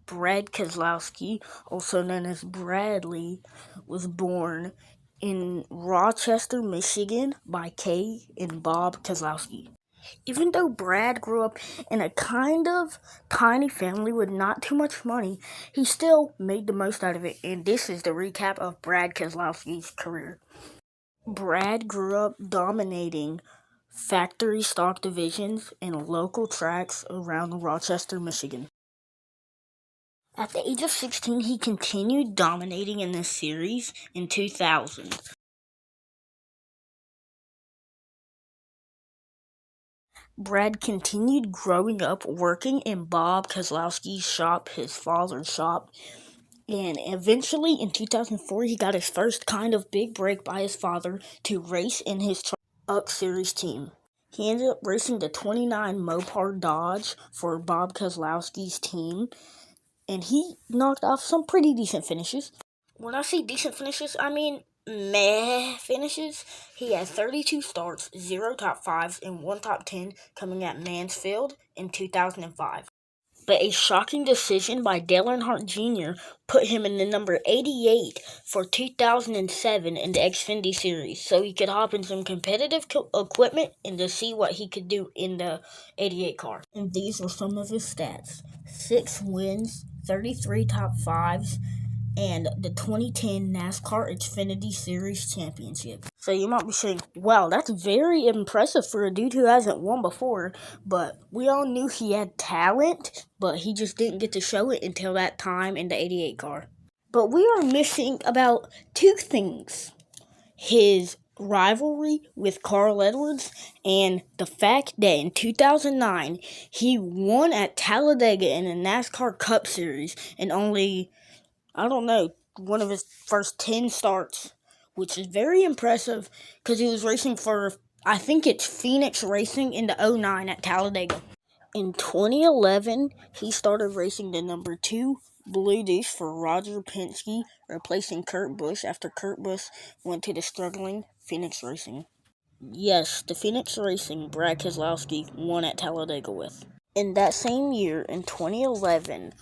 Brad Keslowski, also known as Bradley, was born in Rochester, Michigan by Kay and Bob Keslowski. Even though Brad grew up in a kind of tiny family with not too much money, he still made the most out of it, and this is the recap of Brad Keslowski's career. Brad grew up dominating factory stock divisions and local tracks around Rochester, Michigan. At the age of 16, he continued dominating in this series in 2000. Brad continued growing up working in Bob Keslowski's shop, his father's shop, and eventually in 2004 he got his first kind of big break by his father to race in his Truck Series team. He ended up racing the 29 Mopar Dodge for Bob Keslowski's team, and he knocked off some pretty decent finishes. When I say decent finishes, I mean meh finishes. He had 32 starts, 0 top 5s, and 1 top 10 coming at Mansfield in 2005. But a shocking decision by Dale Earnhardt Jr. put him in the number 88 for 2007 in the Xfinity Series, so he could hop in some competitive equipment and to see what he could do in the 88 car. And these were some of his stats: 6 wins, 33 top 5s, and the 2010 NASCAR Xfinity Series Championship. So you might be saying, wow, that's very impressive for a dude who hasn't won before, but we all knew he had talent, but he just didn't get to show it until that time in the 88 car. But we are missing about 2 things: his rivalry with Carl Edwards, and the fact that in 2009 he won at Talladega in the NASCAR Cup Series in only, one of his first 10 starts, which is very impressive because he was racing for, I think it's Phoenix Racing in the 09 at Talladega. In 2011, he started racing the number 2 Blue Deuce for Roger Penske, replacing Kurt Busch after Kurt Busch went to the struggling Phoenix Racing. Yes, the Phoenix Racing Brad Keselowski won at Talladega with. In that same year, in 2011,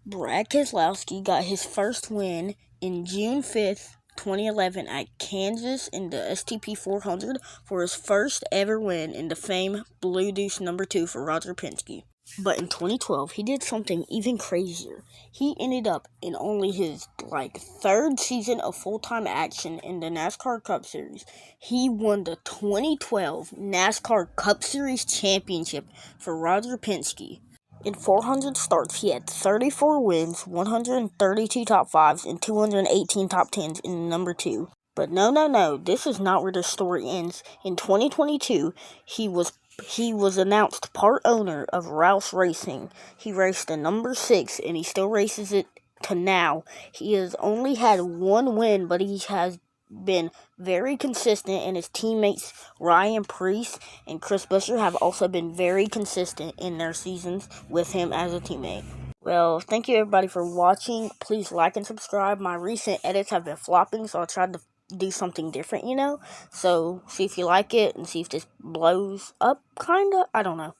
Brad Keselowski got his first win in June 5th, 2011 at Kansas in the STP 400 for his first ever win in the famed Blue Deuce number 2 for Roger Penske. But in 2012, he did something even crazier. He ended up in only his, 3rd season of full-time action in the NASCAR Cup Series. He won the 2012 NASCAR Cup Series Championship for Roger Penske. In 400 starts, he had 34 wins, 132 top 5s, and 218 top 10s in the number 2. But no, this is not where the story ends. In 2022, he was announced part owner of Rouse Racing. He raced the number 6, and he still races it to now. He has only had 1 win, but he has been very consistent, and his teammates Ryan Preece and Chris Buescher have also been very consistent in their seasons with him as a teammate. Well, thank you everybody for watching. Please like and subscribe. My recent edits have been flopping, so I tried to do something different, So see if you like it and see if this blows up, kinda. I don't know.